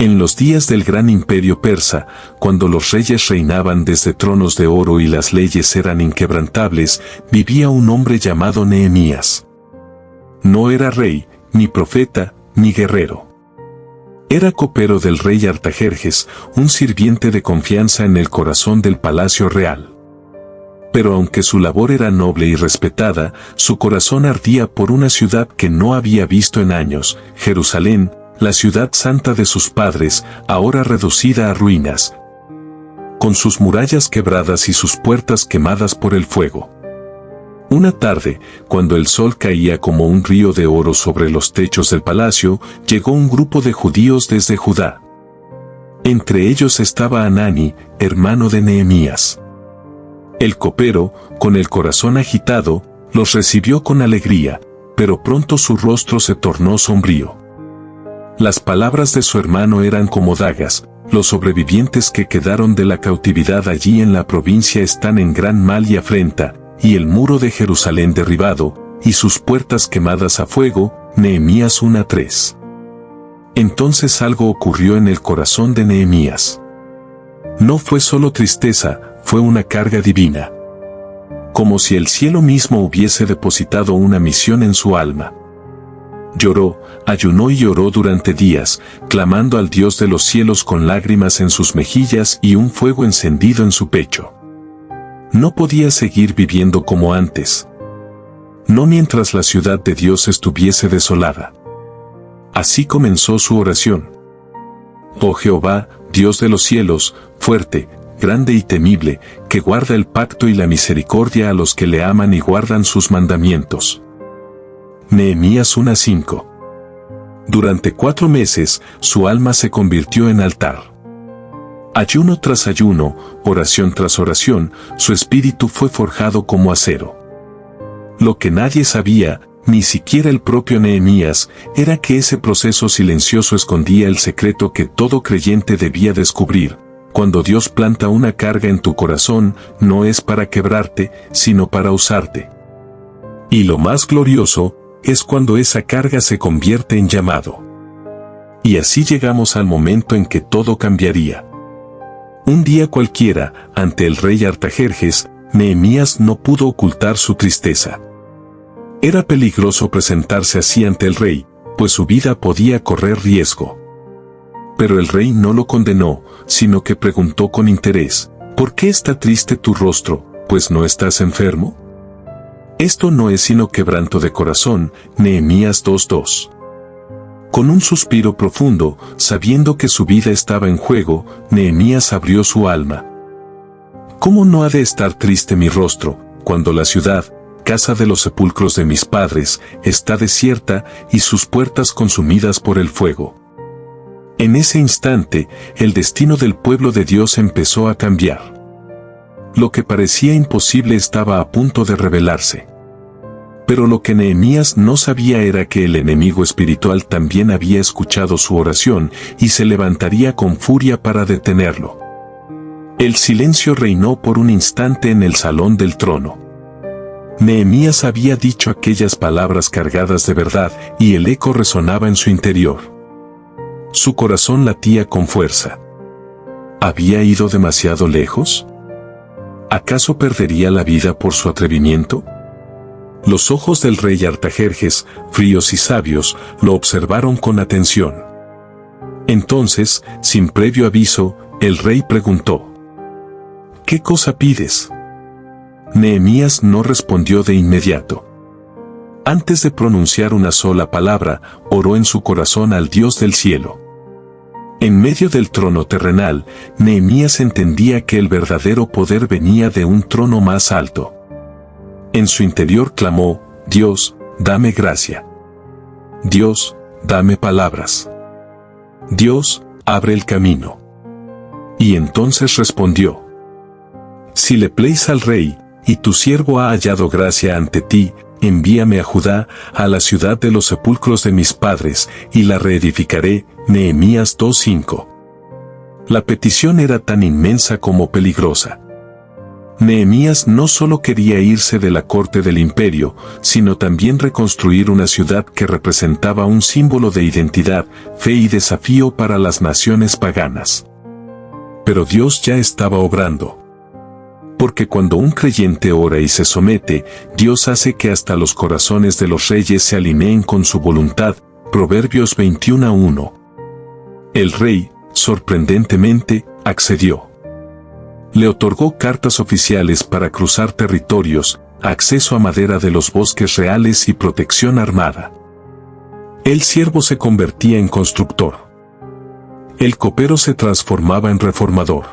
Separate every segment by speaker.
Speaker 1: En los días del gran imperio persa, cuando los reyes reinaban desde tronos de oro y las leyes eran inquebrantables, vivía un hombre llamado Nehemías. No era rey, ni profeta, ni guerrero. Era copero del rey Artajerjes, un sirviente de confianza en el corazón del palacio real. Pero aunque su labor era noble y respetada, su corazón ardía por una ciudad que no había visto en años, Jerusalén, la ciudad santa de sus padres, ahora reducida a ruinas, con sus murallas quebradas y sus puertas quemadas por el fuego. Una tarde, cuando el sol caía como un río de oro sobre los techos del palacio, llegó un grupo de judíos desde Judá. Entre ellos estaba Hanani, hermano de Nehemías. El copero, con el corazón agitado, los recibió con alegría, pero pronto su rostro se tornó sombrío. Las palabras de su hermano eran como dagas: los sobrevivientes que quedaron de la cautividad allí en la provincia están en gran mal y afrenta, y el muro de Jerusalén derribado, y sus puertas quemadas a fuego. Nehemías 1:3. Entonces algo ocurrió en el corazón de Nehemías. No fue solo tristeza, fue una carga divina. Como si el cielo mismo hubiese depositado una misión en su alma. Lloró, ayunó y oró durante días, clamando al Dios de los cielos con lágrimas en sus mejillas y un fuego encendido en su pecho. No podía seguir viviendo como antes. No mientras la ciudad de Dios estuviese desolada. Así comenzó su oración. Oh Jehová, Dios de los cielos, fuerte, grande y temible, que guarda el pacto y la misericordia a los que le aman y guardan sus mandamientos. Nehemías 1:5. Durante 4 meses, su alma se convirtió en altar. Ayuno tras ayuno, oración tras oración, su espíritu fue forjado como acero. Lo que nadie sabía, ni siquiera el propio Nehemías, era que ese proceso silencioso escondía el secreto que todo creyente debía descubrir. Cuando Dios planta una carga en tu corazón, no es para quebrarte, sino para usarte. Y lo más glorioso, es cuando esa carga se convierte en llamado. Y así llegamos al momento en que todo cambiaría. Un día cualquiera, ante el rey Artajerjes, Nehemías no pudo ocultar su tristeza. Era peligroso presentarse así ante el rey, pues su vida podía correr riesgo. Pero el rey no lo condenó, sino que preguntó con interés: ¿por qué está triste tu rostro, pues no estás enfermo? Esto no es sino quebranto de corazón. Nehemías 2:2. Con un suspiro profundo, sabiendo que su vida estaba en juego, Nehemías abrió su alma. ¿Cómo no ha de estar triste mi rostro, cuando la ciudad, casa de los sepulcros de mis padres, está desierta y sus puertas consumidas por el fuego? En ese instante, el destino del pueblo de Dios empezó a cambiar. Lo que parecía imposible estaba a punto de revelarse. Pero lo que Nehemías no sabía era que el enemigo espiritual también había escuchado su oración y se levantaría con furia para detenerlo. El silencio reinó por un instante en el salón del trono. Nehemías había dicho aquellas palabras cargadas de verdad y el eco resonaba en su interior. Su corazón latía con fuerza. ¿Había ido demasiado lejos? ¿Acaso perdería la vida por su atrevimiento? Los ojos del rey Artajerjes, fríos y sabios, lo observaron con atención. Entonces, sin previo aviso, el rey preguntó: ¿qué cosa pides? Nehemías no respondió de inmediato. Antes de pronunciar una sola palabra, oró en su corazón al Dios del cielo. En medio del trono terrenal, Nehemías entendía que el verdadero poder venía de un trono más alto. En su interior clamó: Dios, dame gracia. Dios, dame palabras. Dios, abre el camino. Y entonces respondió: si le pleis al rey, y tu siervo ha hallado gracia ante ti, envíame a Judá, a la ciudad de los sepulcros de mis padres, y la reedificaré. Nehemías 2:5. La petición era tan inmensa como peligrosa. Nehemías no solo quería irse de la corte del imperio, sino también reconstruir una ciudad que representaba un símbolo de identidad, fe y desafío para las naciones paganas. Pero Dios ya estaba obrando. Porque cuando un creyente ora y se somete, Dios hace que hasta los corazones de los reyes se alineen con su voluntad. Proverbios 21:1. El rey, sorprendentemente, accedió. Le otorgó cartas oficiales para cruzar territorios, acceso a madera de los bosques reales y protección armada. El siervo se convertía en constructor. El copero se transformaba en reformador.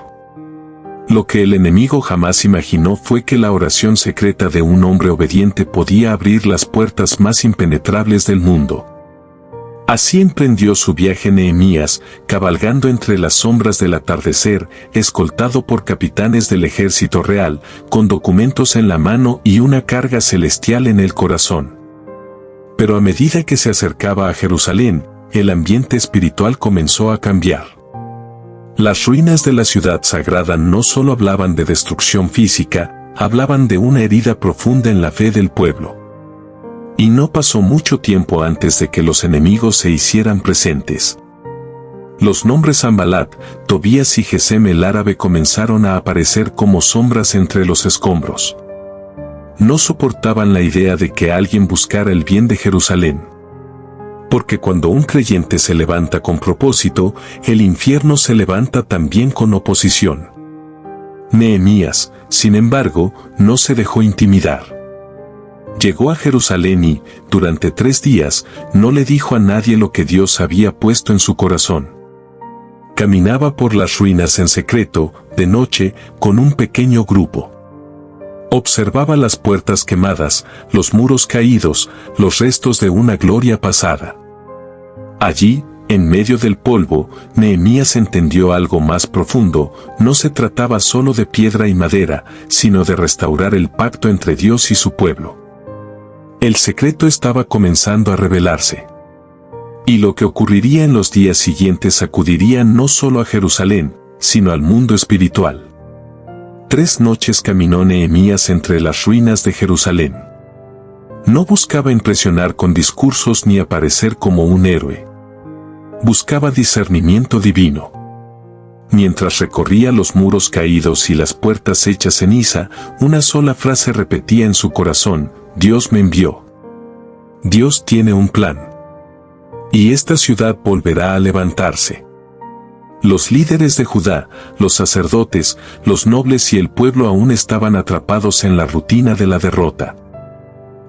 Speaker 1: Lo que el enemigo jamás imaginó fue que la oración secreta de un hombre obediente podía abrir las puertas más impenetrables del mundo. Así emprendió su viaje Nehemías, cabalgando entre las sombras del atardecer, escoltado por capitanes del ejército real, con documentos en la mano y una carga celestial en el corazón. Pero a medida que se acercaba a Jerusalén, el ambiente espiritual comenzó a cambiar. Las ruinas de la ciudad sagrada no solo hablaban de destrucción física, hablaban de una herida profunda en la fe del pueblo. Y no pasó mucho tiempo antes de que los enemigos se hicieran presentes. Los nombres Sanbalat, Tobías y Gesem el árabe comenzaron a aparecer como sombras entre los escombros. No soportaban la idea de que alguien buscara el bien de Jerusalén. Porque cuando un creyente se levanta con propósito, el infierno se levanta también con oposición. Nehemías, sin embargo, no se dejó intimidar. Llegó a Jerusalén y, durante 3 días, no le dijo a nadie lo que Dios había puesto en su corazón. Caminaba por las ruinas en secreto, de noche, con un pequeño grupo. Observaba las puertas quemadas, los muros caídos, los restos de una gloria pasada. Allí, en medio del polvo, Nehemías entendió algo más profundo. No se trataba solo de piedra y madera, sino de restaurar el pacto entre Dios y su pueblo. El secreto estaba comenzando a revelarse. Y lo que ocurriría en los días siguientes sacudiría no solo a Jerusalén, sino al mundo espiritual. 3 noches caminó Nehemías entre las ruinas de Jerusalén. No buscaba impresionar con discursos ni aparecer como un héroe. Buscaba discernimiento divino. Mientras recorría los muros caídos y las puertas hechas ceniza, una sola frase repetía en su corazón: Dios me envió. Dios tiene un plan. Y esta ciudad volverá a levantarse. Los líderes de Judá, los sacerdotes, los nobles y el pueblo aún estaban atrapados en la rutina de la derrota.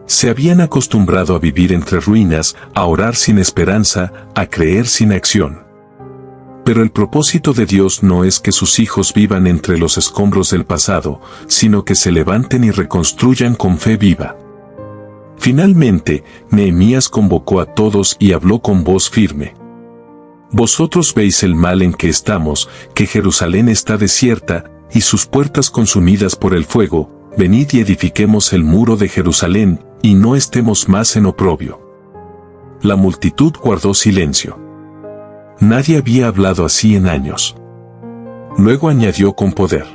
Speaker 1: Se habían acostumbrado a vivir entre ruinas, a orar sin esperanza, a creer sin acción. Pero el propósito de Dios no es que sus hijos vivan entre los escombros del pasado, sino que se levanten y reconstruyan con fe viva. Finalmente, Nehemías convocó a todos y habló con voz firme. Vosotros veis el mal en que estamos, que Jerusalén está desierta, y sus puertas consumidas por el fuego. Venid y edifiquemos el muro de Jerusalén, y no estemos más en oprobio. La multitud guardó silencio. Nadie había hablado así en años. Luego añadió con poder: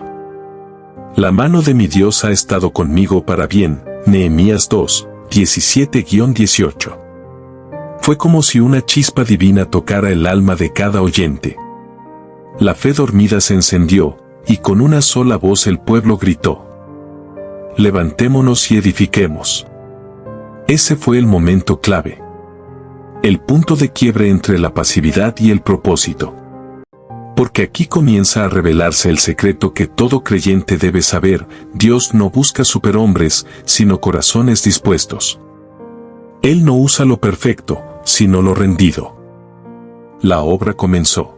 Speaker 1: La mano de mi Dios ha estado conmigo para bien. Nehemías 2, 17-18. Fue como si una chispa divina tocara el alma de cada oyente. La fe dormida se encendió, y con una sola voz el pueblo gritó: Levantémonos y edifiquemos. Ese fue el momento clave. El punto de quiebre entre la pasividad y el propósito. Porque aquí comienza a revelarse el secreto que todo creyente debe saber: Dios no busca superhombres, sino corazones dispuestos. Él no usa lo perfecto, sino lo rendido. La obra comenzó.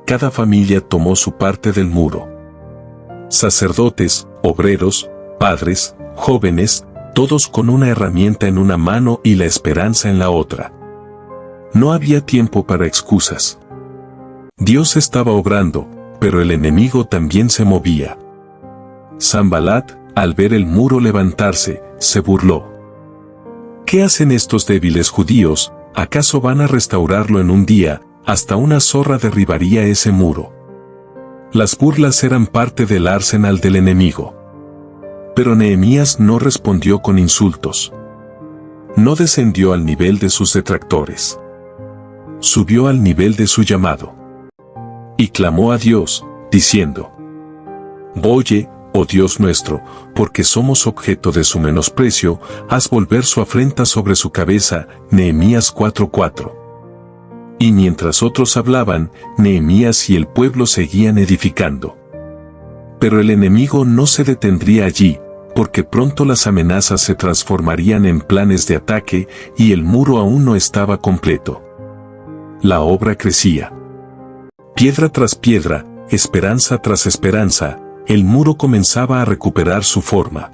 Speaker 1: Cada familia tomó su parte del muro. Sacerdotes, obreros, padres, jóvenes, todos con una herramienta en una mano y la esperanza en la otra. No había tiempo para excusas. Dios estaba obrando, pero el enemigo también se movía. Sanbalat, al ver el muro levantarse, se burló. ¿Qué hacen estos débiles judíos? ¿Acaso van a restaurarlo en un día? Hasta una zorra derribaría ese muro. Las burlas eran parte del arsenal del enemigo. Pero Nehemías no respondió con insultos. No descendió al nivel de sus detractores. Subió al nivel de su llamado. Y clamó a Dios, diciendo: Oye, oh Dios nuestro, porque somos objeto de su menosprecio, haz volver su afrenta sobre su cabeza. Nehemías 4:4. Y mientras otros hablaban, Nehemías y el pueblo seguían edificando. Pero el enemigo no se detendría allí, porque pronto las amenazas se transformarían en planes de ataque, y el muro aún no estaba completo. La obra crecía. Piedra tras piedra, esperanza tras esperanza, el muro comenzaba a recuperar su forma.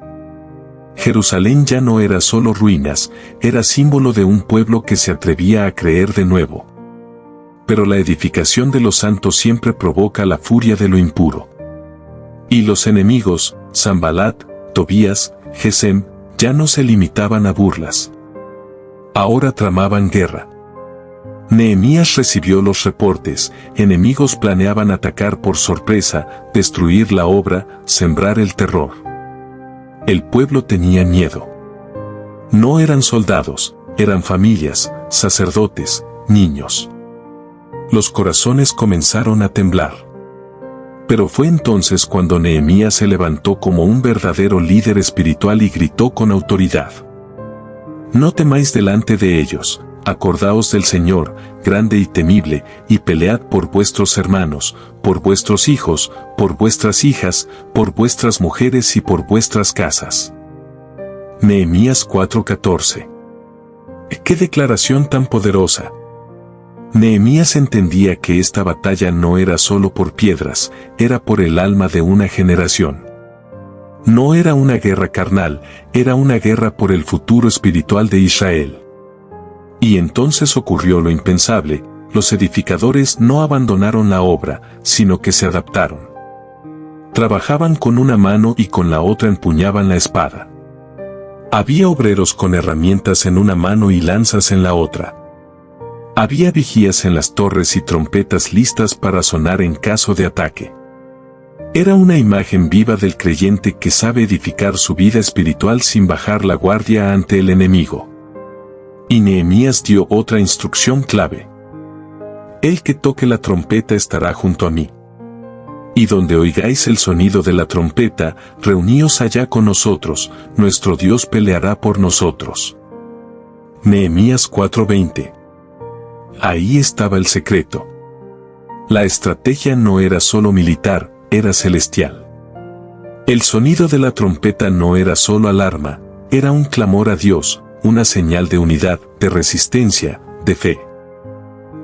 Speaker 1: Jerusalén ya no era solo ruinas, era símbolo de un pueblo que se atrevía a creer de nuevo. Pero la edificación de los santos siempre provoca la furia de lo impuro. Y los enemigos, Sanbalat, Tobías, Gesem, ya no se limitaban a burlas. Ahora tramaban guerra. Nehemías recibió los reportes: enemigos planeaban atacar por sorpresa, destruir la obra, sembrar el terror. El pueblo tenía miedo. No eran soldados, eran familias, sacerdotes, niños. Los corazones comenzaron a temblar. Pero fue entonces cuando Nehemías se levantó como un verdadero líder espiritual y gritó con autoridad: No temáis delante de ellos, acordaos del Señor, grande y temible, y pelead por vuestros hermanos, por vuestros hijos, por vuestras hijas, por vuestras mujeres y por vuestras casas. Nehemías 4:14. ¡Qué declaración tan poderosa! Nehemías entendía que esta batalla no era solo por piedras, era por el alma de una generación. No era una guerra carnal, era una guerra por el futuro espiritual de Israel. Y entonces ocurrió lo impensable: los edificadores no abandonaron la obra, sino que se adaptaron. Trabajaban con una mano y con la otra empuñaban la espada. Había obreros con herramientas en una mano y lanzas en la otra. Había vigías en las torres y trompetas listas para sonar en caso de ataque. Era una imagen viva del creyente que sabe edificar su vida espiritual sin bajar la guardia ante el enemigo. Y Nehemías dio otra instrucción clave: El que toque la trompeta estará junto a mí. Y donde oigáis el sonido de la trompeta, reuníos allá con nosotros, nuestro Dios peleará por nosotros. Nehemías 4:20. Ahí estaba el secreto. La estrategia no era solo militar, era celestial. El sonido de la trompeta no era solo alarma, era un clamor a Dios, una señal de unidad, de resistencia, de fe.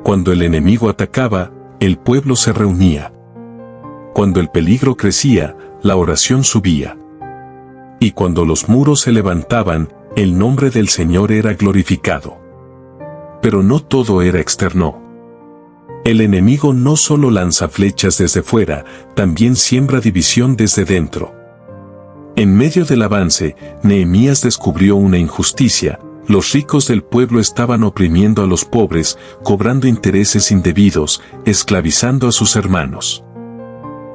Speaker 1: Cuando el enemigo atacaba, el pueblo se reunía. Cuando el peligro crecía, la oración subía. Y cuando los muros se levantaban, el nombre del Señor era glorificado. Pero no todo era externo. El enemigo no solo lanza flechas desde fuera, también siembra división desde dentro. En medio del avance, Nehemías descubrió una injusticia: los ricos del pueblo estaban oprimiendo a los pobres, cobrando intereses indebidos, esclavizando a sus hermanos.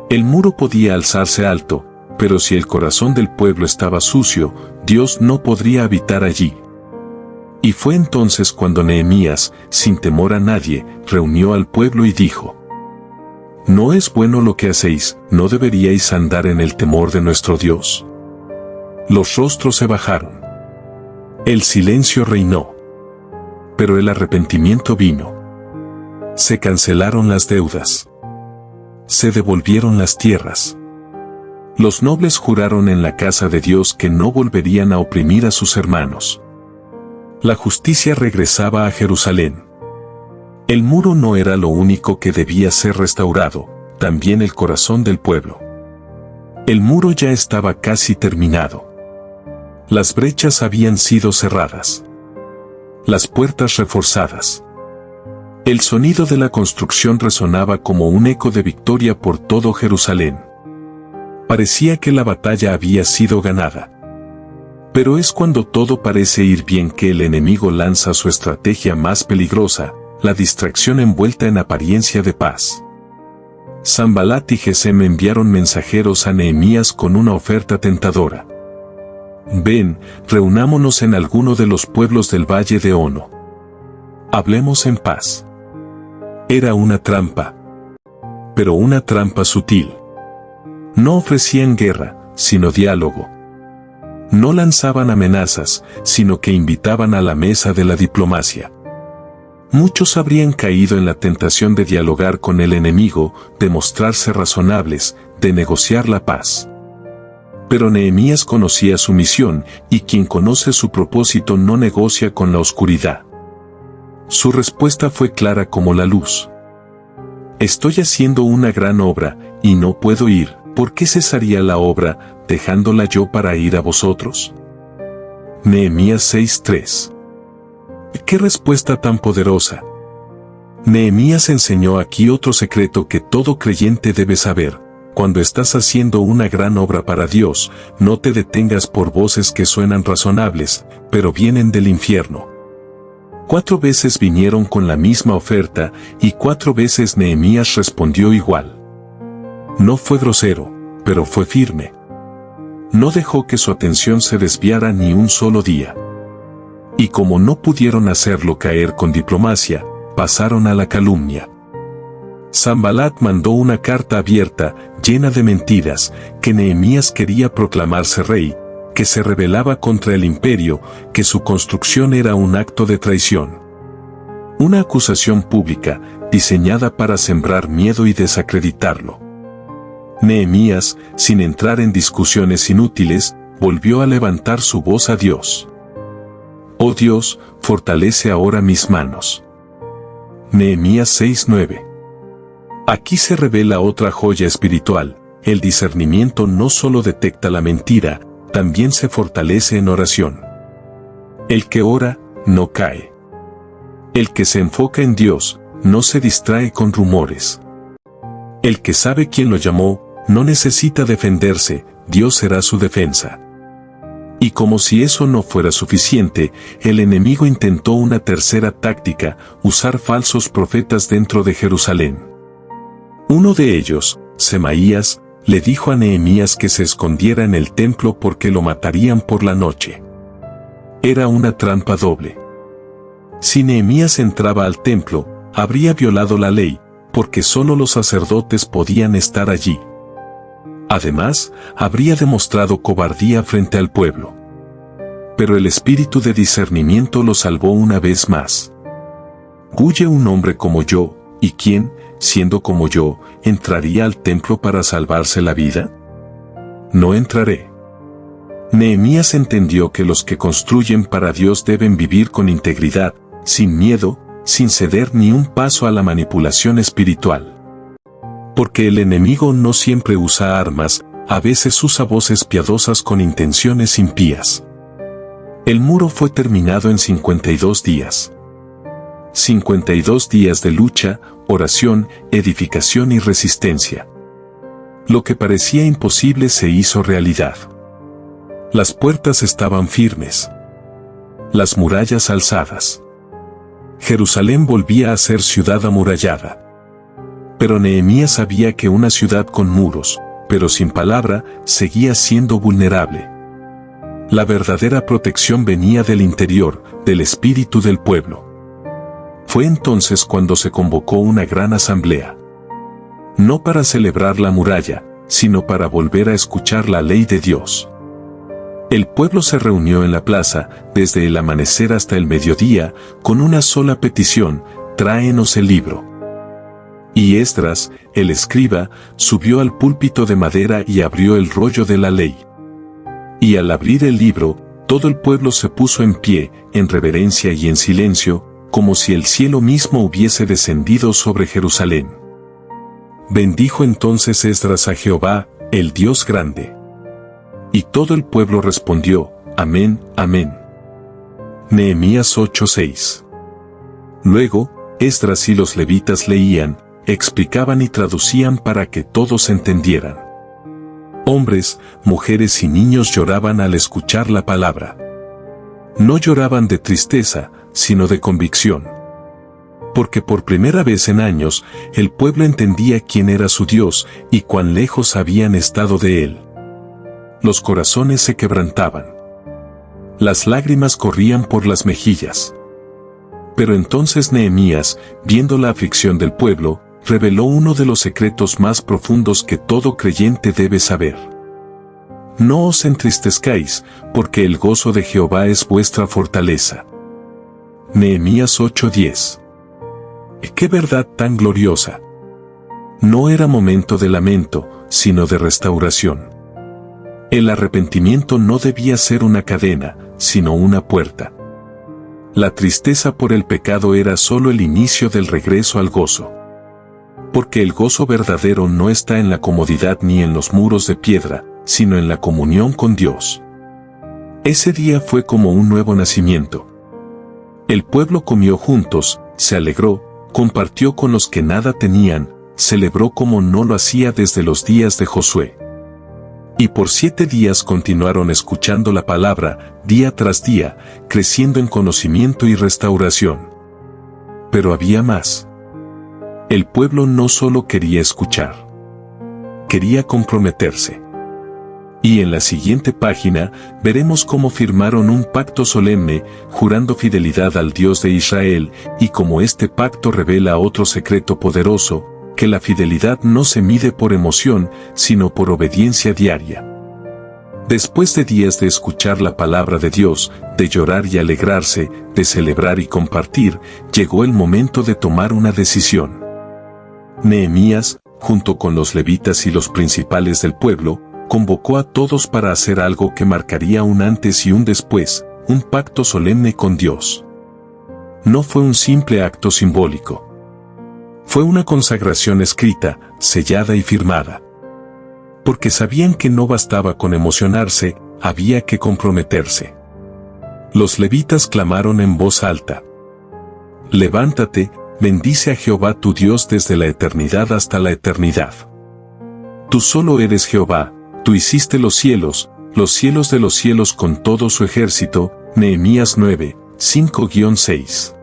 Speaker 1: El muro podía alzarse alto, pero si el corazón del pueblo estaba sucio, Dios no podría habitar allí. Y fue entonces cuando Nehemías, sin temor a nadie, reunió al pueblo y dijo: ¿No es bueno lo que hacéis? ¿No deberíais andar en el temor de nuestro Dios? Los rostros se bajaron. El silencio reinó. Pero el arrepentimiento vino. Se cancelaron las deudas. Se devolvieron las tierras. Los nobles juraron en la casa de Dios que no volverían a oprimir a sus hermanos. La justicia regresaba a Jerusalén. El muro no era lo único que debía ser restaurado, también el corazón del pueblo. El muro ya estaba casi terminado. Las brechas habían sido cerradas. Las puertas reforzadas. El sonido de la construcción resonaba como un eco de victoria por todo Jerusalén. Parecía que la batalla había sido ganada. Pero es cuando todo parece ir bien que el enemigo lanza su estrategia más peligrosa, la distracción envuelta en apariencia de paz. Sanbalat y Gesem enviaron mensajeros a Nehemías con una oferta tentadora. Ven, reunámonos en alguno de los pueblos del valle de Ono. Hablemos en paz. Era una trampa. Pero una trampa sutil. No ofrecían guerra, sino diálogo. No lanzaban amenazas, sino que invitaban a la mesa de la diplomacia. Muchos habrían caído en la tentación de dialogar con el enemigo, de mostrarse razonables, de negociar la paz. Pero Nehemías conocía su misión, y quien conoce su propósito no negocia con la oscuridad. Su respuesta fue clara como la luz. Estoy haciendo una gran obra, y no puedo ir. ¿Por qué cesaría la obra, dejándola yo para ir a vosotros? Nehemías 6:3. ¡Qué respuesta tan poderosa! Nehemías enseñó aquí otro secreto que todo creyente debe saber. Cuando estás haciendo una gran obra para Dios, no te detengas por voces que suenan razonables, pero vienen del infierno. 4 veces vinieron con la misma oferta, y 4 veces Nehemías respondió igual. No fue grosero, pero fue firme. No dejó que su atención se desviara ni un solo día. Y como no pudieron hacerlo caer con diplomacia, pasaron a la calumnia. Sanbalat mandó una carta abierta, llena de mentiras, que Nehemías quería proclamarse rey, que se rebelaba contra el imperio, que su construcción era un acto de traición. Una acusación pública, diseñada para sembrar miedo y desacreditarlo. Nehemías, sin entrar en discusiones inútiles, volvió a levantar su voz a Dios. Oh Dios, fortalece ahora mis manos. Nehemías 6:9. Aquí se revela otra joya espiritual. El discernimiento no solo detecta la mentira, también se fortalece en oración. El que ora, no cae. El que se enfoca en Dios, no se distrae con rumores. El que sabe quién lo llamó, no necesita defenderse, Dios será su defensa. Y como si eso no fuera suficiente, el enemigo intentó una tercera táctica, usar falsos profetas dentro de Jerusalén. Uno de ellos, Semaías, le dijo a Nehemías que se escondiera en el templo porque lo matarían por la noche. Era una trampa doble. Si Nehemías entraba al templo, habría violado la ley, porque solo los sacerdotes podían estar allí. Además, habría demostrado cobardía frente al pueblo. Pero el espíritu de discernimiento lo salvó una vez más. ¿Huye un hombre como yo, y quién, siendo como yo, entraría al templo para salvarse la vida? No entraré. Nehemías entendió que los que construyen para Dios deben vivir con integridad, sin miedo, sin ceder ni un paso a la manipulación espiritual. Porque el enemigo no siempre usa armas, a veces usa voces piadosas con intenciones impías. El muro fue terminado en 52 días. 52 días de lucha, oración, edificación y resistencia. Lo que parecía imposible se hizo realidad. Las puertas estaban firmes. Las murallas alzadas. Jerusalén volvía a ser ciudad amurallada. Pero Nehemías sabía que una ciudad con muros, pero sin palabra, seguía siendo vulnerable. La verdadera protección venía del interior, del espíritu del pueblo. Fue entonces cuando se convocó una gran asamblea. No para celebrar la muralla, sino para volver a escuchar la ley de Dios. El pueblo se reunió en la plaza, desde el amanecer hasta el mediodía, con una sola petición: tráenos el libro. Y Esdras, el escriba, subió al púlpito de madera y abrió el rollo de la ley. Y al abrir el libro, todo el pueblo se puso en pie, en reverencia y en silencio, como si el cielo mismo hubiese descendido sobre Jerusalén. Bendijo entonces Esdras a Jehová, el Dios grande. Y todo el pueblo respondió: Amén, amén. Nehemías 8:6. Luego, Esdras y los levitas leían, explicaban y traducían para que todos entendieran. Hombres, mujeres y niños lloraban al escuchar la palabra. No lloraban de tristeza, sino de convicción. Porque por primera vez en años, el pueblo entendía quién era su Dios y cuán lejos habían estado de él. Los corazones se quebrantaban. Las lágrimas corrían por las mejillas. Pero entonces Nehemías, viendo la aflicción del pueblo, reveló uno de los secretos más profundos que todo creyente debe saber. No os entristezcáis, porque el gozo de Jehová es vuestra fortaleza. Nehemías 8:10. ¡Qué verdad tan gloriosa! No era momento de lamento, sino de restauración. El arrepentimiento no debía ser una cadena, sino una puerta. La tristeza por el pecado era solo el inicio del regreso al gozo. Porque el gozo verdadero no está en la comodidad ni en los muros de piedra, sino en la comunión con Dios. Ese día fue como un nuevo nacimiento. El pueblo comió juntos, se alegró, compartió con los que nada tenían, celebró como no lo hacía desde los días de Josué. Y por 7 días continuaron escuchando la palabra, día tras día, creciendo en conocimiento y restauración. Pero había más. El pueblo no solo quería escuchar, quería comprometerse. Y en la siguiente página, veremos cómo firmaron un pacto solemne, jurando fidelidad al Dios de Israel, y cómo este pacto revela otro secreto poderoso, que la fidelidad no se mide por emoción, sino por obediencia diaria. Después de días de escuchar la palabra de Dios, de llorar y alegrarse, de celebrar y compartir, llegó el momento de tomar una decisión. Nehemías, junto con los levitas y los principales del pueblo, convocó a todos para hacer algo que marcaría un antes y un después, un pacto solemne con Dios. No fue un simple acto simbólico. Fue una consagración escrita, sellada y firmada. Porque sabían que no bastaba con emocionarse, había que comprometerse. Los levitas clamaron en voz alta: «Levántate, bendice a Jehová tu Dios desde la eternidad hasta la eternidad. Tú solo eres Jehová, tú hiciste los cielos de los cielos con todo su ejército». Nehemías 9, 5-6.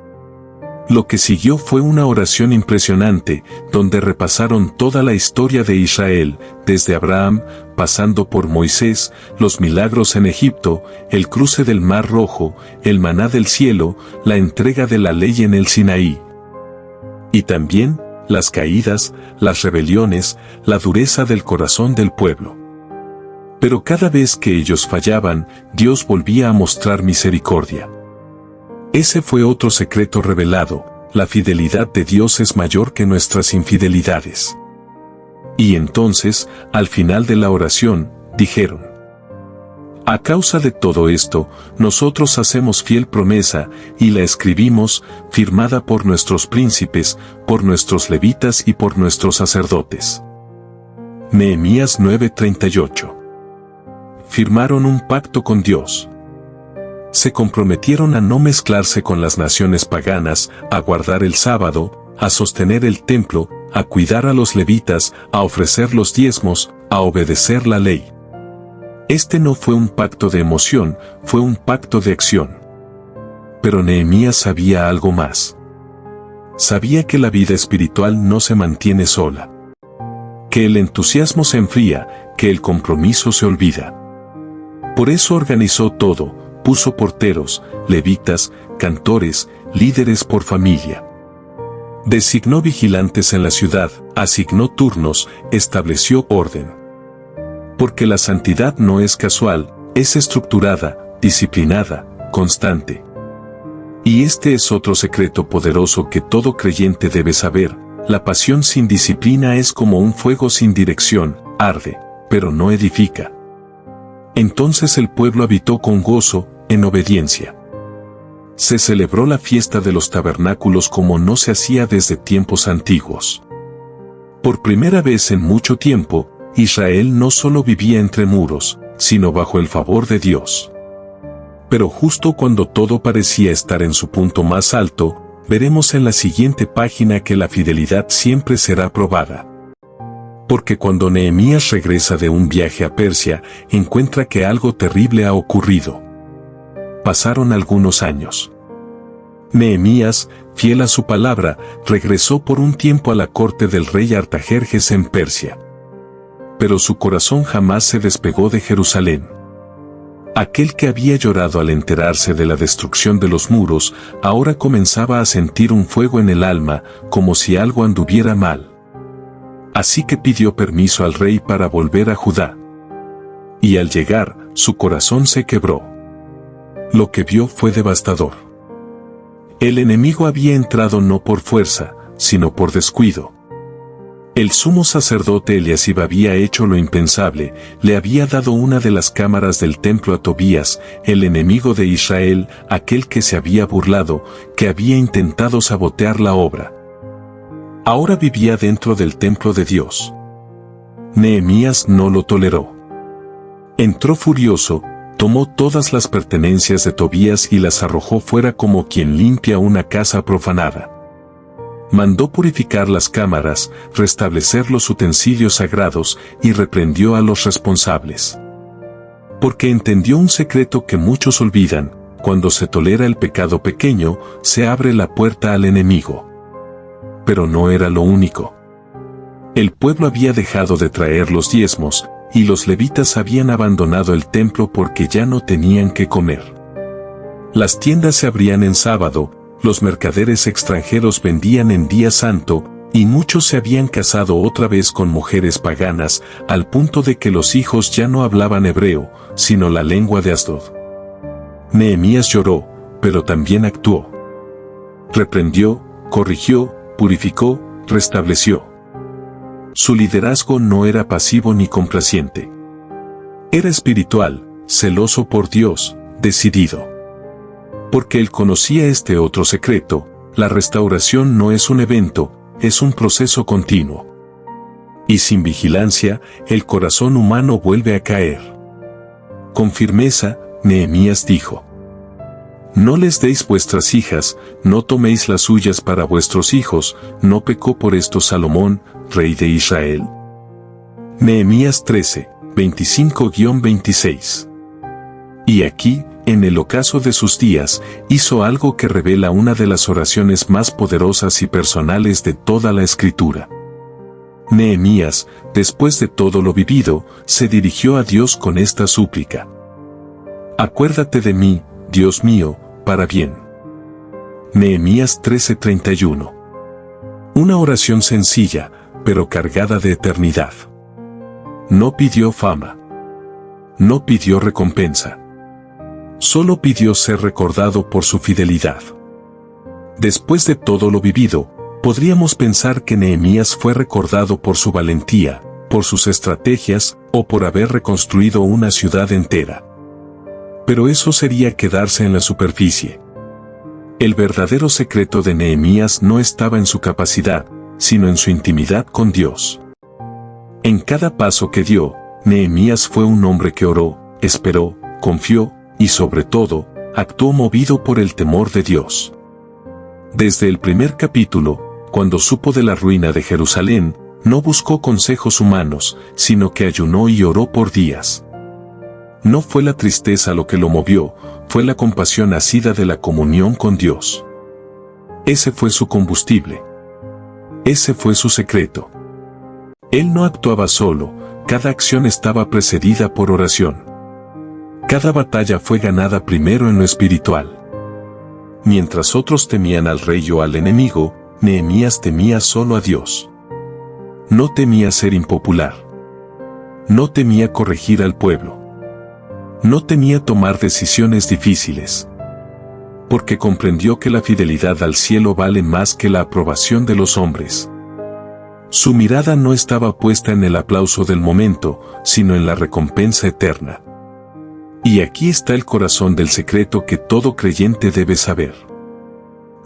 Speaker 1: Lo que siguió fue una oración impresionante, donde repasaron toda la historia de Israel, desde Abraham, pasando por Moisés, los milagros en Egipto, el cruce del Mar Rojo, el maná del cielo, la entrega de la ley en el Sinaí. Y también, las caídas, las rebeliones, la dureza del corazón del pueblo. Pero cada vez que ellos fallaban, Dios volvía a mostrar misericordia. Ese fue otro secreto revelado: la fidelidad de Dios es mayor que nuestras infidelidades. Y entonces, al final de la oración, dijeron: «A causa de todo esto, nosotros hacemos fiel promesa, y la escribimos, firmada por nuestros príncipes, por nuestros levitas y por nuestros sacerdotes». Nehemías 9:38. Firmaron un pacto con Dios. Se comprometieron a no mezclarse con las naciones paganas, a guardar el sábado, a sostener el templo, a cuidar a los levitas, a ofrecer los diezmos, a obedecer la ley. Este no fue un pacto de emoción, fue un pacto de acción. Pero Nehemías sabía algo más. Sabía que la vida espiritual no se mantiene sola. Que el entusiasmo se enfría, que el compromiso se olvida. Por eso organizó todo. Puso porteros, levitas, cantores, líderes por familia. Designó vigilantes en la ciudad, asignó turnos, estableció orden. Porque la santidad no es casual, es estructurada, disciplinada, constante. Y este es otro secreto poderoso que todo creyente debe saber: la pasión sin disciplina es como un fuego sin dirección, arde, pero no edifica. Entonces el pueblo habitó con gozo, en obediencia. Se celebró la fiesta de los tabernáculos como no se hacía desde tiempos antiguos. Por primera vez en mucho tiempo, Israel no solo vivía entre muros, sino bajo el favor de Dios. Pero justo cuando todo parecía estar en su punto más alto, veremos en la siguiente página que la fidelidad siempre será probada. Porque cuando Nehemías regresa de un viaje a Persia, encuentra que algo terrible ha ocurrido. Pasaron algunos años. Nehemías, fiel a su palabra, regresó por un tiempo a la corte del rey Artajerjes en Persia. Pero su corazón jamás se despegó de Jerusalén. Aquel que había llorado al enterarse de la destrucción de los muros, ahora comenzaba a sentir un fuego en el alma, como si algo anduviera mal. Así que pidió permiso al rey para volver a Judá. Y al llegar, su corazón se quebró. Lo que vio fue devastador. El enemigo había entrado no por fuerza, sino por descuido. El sumo sacerdote Eliasib había hecho lo impensable, le había dado una de las cámaras del templo a Tobías, el enemigo de Israel, aquel que se había burlado, que había intentado sabotear la obra. Ahora vivía dentro del templo de Dios. Nehemías no lo toleró. Entró furioso, tomó todas las pertenencias de Tobías y las arrojó fuera como quien limpia una casa profanada. Mandó purificar las cámaras, restablecer los utensilios sagrados y reprendió a los responsables. Porque entendió un secreto que muchos olvidan: cuando se tolera el pecado pequeño, se abre la puerta al enemigo. Pero no era lo único. El pueblo había dejado de traer los diezmos, y los levitas habían abandonado el templo porque ya no tenían que comer. Las tiendas se abrían en sábado, los mercaderes extranjeros vendían en día santo, y muchos se habían casado otra vez con mujeres paganas, al punto de que los hijos ya no hablaban hebreo, sino la lengua de Asdod. Nehemías lloró, pero también actuó. Reprendió, corrigió, purificó, restableció. Su liderazgo no era pasivo ni complaciente. Era espiritual, celoso por Dios, decidido. Porque él conocía este otro secreto: la restauración no es un evento, es un proceso continuo. Y sin vigilancia, el corazón humano vuelve a caer. Con firmeza, Nehemías dijo: no les deis vuestras hijas, no toméis las suyas para vuestros hijos. ¿No pecó por esto Salomón, rey de Israel? Nehemías 13, 25-26. Y aquí, en el ocaso de sus días, hizo algo que revela una de las oraciones más poderosas y personales de toda la Escritura. Nehemías, después de todo lo vivido, se dirigió a Dios con esta súplica: acuérdate de mí, Dios mío, para bien. Nehemías 13:31. Una oración sencilla, pero cargada de eternidad. No pidió fama. No pidió recompensa. Solo pidió ser recordado por su fidelidad. Después de todo lo vivido, podríamos pensar que Nehemías fue recordado por su valentía, por sus estrategias, o por haber reconstruido una ciudad entera. Pero eso sería quedarse en la superficie. El verdadero secreto de Nehemías no estaba en su capacidad, sino en su intimidad con Dios. En cada paso que dio, Nehemías fue un hombre que oró, esperó, confió, y sobre todo, actuó movido por el temor de Dios. Desde el primer capítulo, cuando supo de la ruina de Jerusalén, no buscó consejos humanos, sino que ayunó y oró por días. No fue la tristeza lo que lo movió, fue la compasión nacida de la comunión con Dios. Ese fue su combustible. Ese fue su secreto. Él no actuaba solo, cada acción estaba precedida por oración. Cada batalla fue ganada primero en lo espiritual. Mientras otros temían al rey o al enemigo, Nehemías temía solo a Dios. No temía ser impopular. No temía corregir al pueblo. No temía tomar decisiones difíciles. Porque comprendió que la fidelidad al cielo vale más que la aprobación de los hombres. Su mirada no estaba puesta en el aplauso del momento, sino en la recompensa eterna. Y aquí está el corazón del secreto que todo creyente debe saber.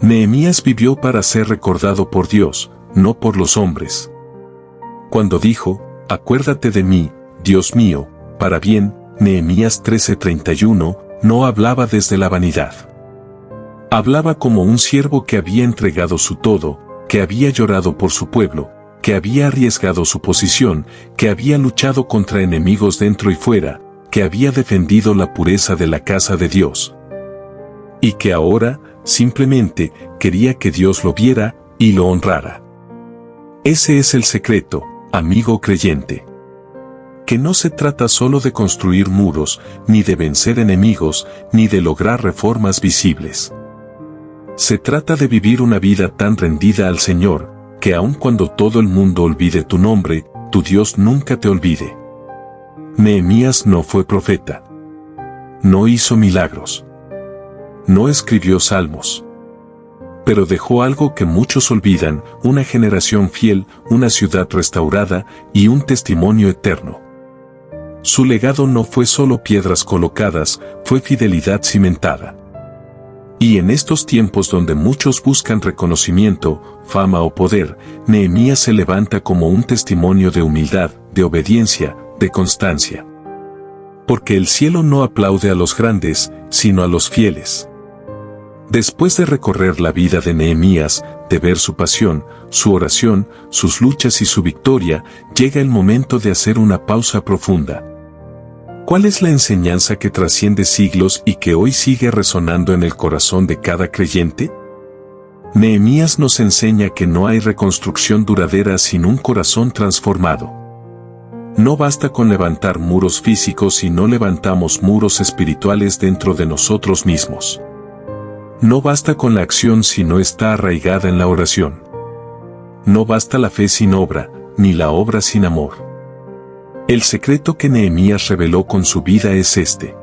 Speaker 1: Nehemías vivió para ser recordado por Dios, no por los hombres. Cuando dijo, acuérdate de mí, Dios mío, para bien, Nehemías 13:31, no hablaba desde la vanidad. Hablaba como un siervo que había entregado su todo, que había llorado por su pueblo, que había arriesgado su posición, que había luchado contra enemigos dentro y fuera, que había defendido la pureza de la casa de Dios. Y que ahora, simplemente quería que Dios lo viera y lo honrara. Ese es el secreto, amigo creyente. Que no se trata solo de construir muros, ni de vencer enemigos, ni de lograr reformas visibles. Se trata de vivir una vida tan rendida al Señor, que aun cuando todo el mundo olvide tu nombre, tu Dios nunca te olvide. Nehemías no fue profeta. No hizo milagros. No escribió salmos. Pero dejó algo que muchos olvidan: una generación fiel, una ciudad restaurada y un testimonio eterno. Su legado no fue solo piedras colocadas, fue fidelidad cimentada. Y en estos tiempos donde muchos buscan reconocimiento, fama o poder, Nehemías se levanta como un testimonio de humildad, de obediencia, de constancia. Porque el cielo no aplaude a los grandes, sino a los fieles. Después de recorrer la vida de Nehemías, de ver su pasión, su oración, sus luchas y su victoria, llega el momento de hacer una pausa profunda. ¿Cuál es la enseñanza que trasciende siglos y que hoy sigue resonando en el corazón de cada creyente? Nehemías nos enseña que no hay reconstrucción duradera sin un corazón transformado. No basta con levantar muros físicos si no levantamos muros espirituales dentro de nosotros mismos. No basta con la acción si no está arraigada en la oración. No basta la fe sin obra, ni la obra sin amor. El secreto que Nehemías reveló con su vida es este.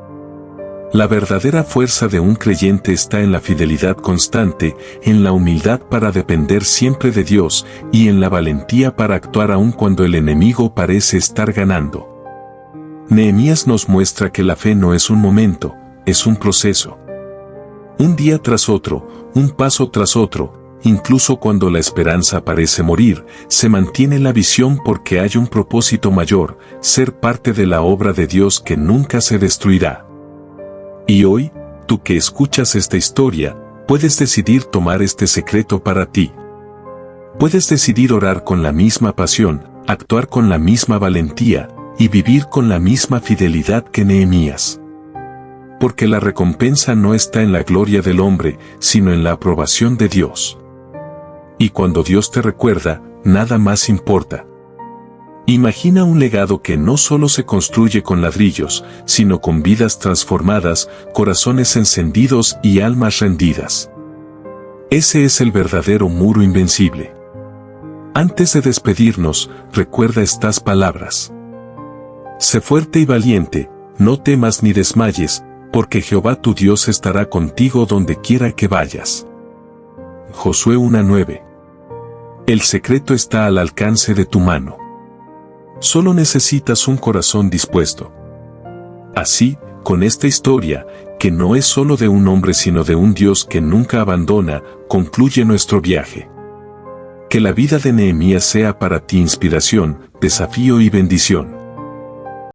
Speaker 1: La verdadera fuerza de un creyente está en la fidelidad constante, en la humildad para depender siempre de Dios y en la valentía para actuar aun cuando el enemigo parece estar ganando. Nehemías nos muestra que la fe no es un momento, es un proceso. Un día tras otro, un paso tras otro, incluso cuando la esperanza parece morir, se mantiene la visión porque hay un propósito mayor: ser parte de la obra de Dios que nunca se destruirá. Y hoy, tú que escuchas esta historia, puedes decidir tomar este secreto para ti. Puedes decidir orar con la misma pasión, actuar con la misma valentía, y vivir con la misma fidelidad que Nehemías. Porque la recompensa no está en la gloria del hombre, sino en la aprobación de Dios. Y cuando Dios te recuerda, nada más importa. Imagina un legado que no solo se construye con ladrillos, sino con vidas transformadas, corazones encendidos y almas rendidas. Ese es el verdadero muro invencible. Antes de despedirnos, recuerda estas palabras. Sé fuerte y valiente, no temas ni desmayes, porque Jehová tu Dios estará contigo donde quiera que vayas. Josué 1:9. El secreto está al alcance de tu mano. Solo necesitas un corazón dispuesto. Así, con esta historia, que no es solo de un hombre sino de un Dios que nunca abandona, concluye nuestro viaje. Que la vida de Nehemías sea para ti inspiración, desafío y bendición.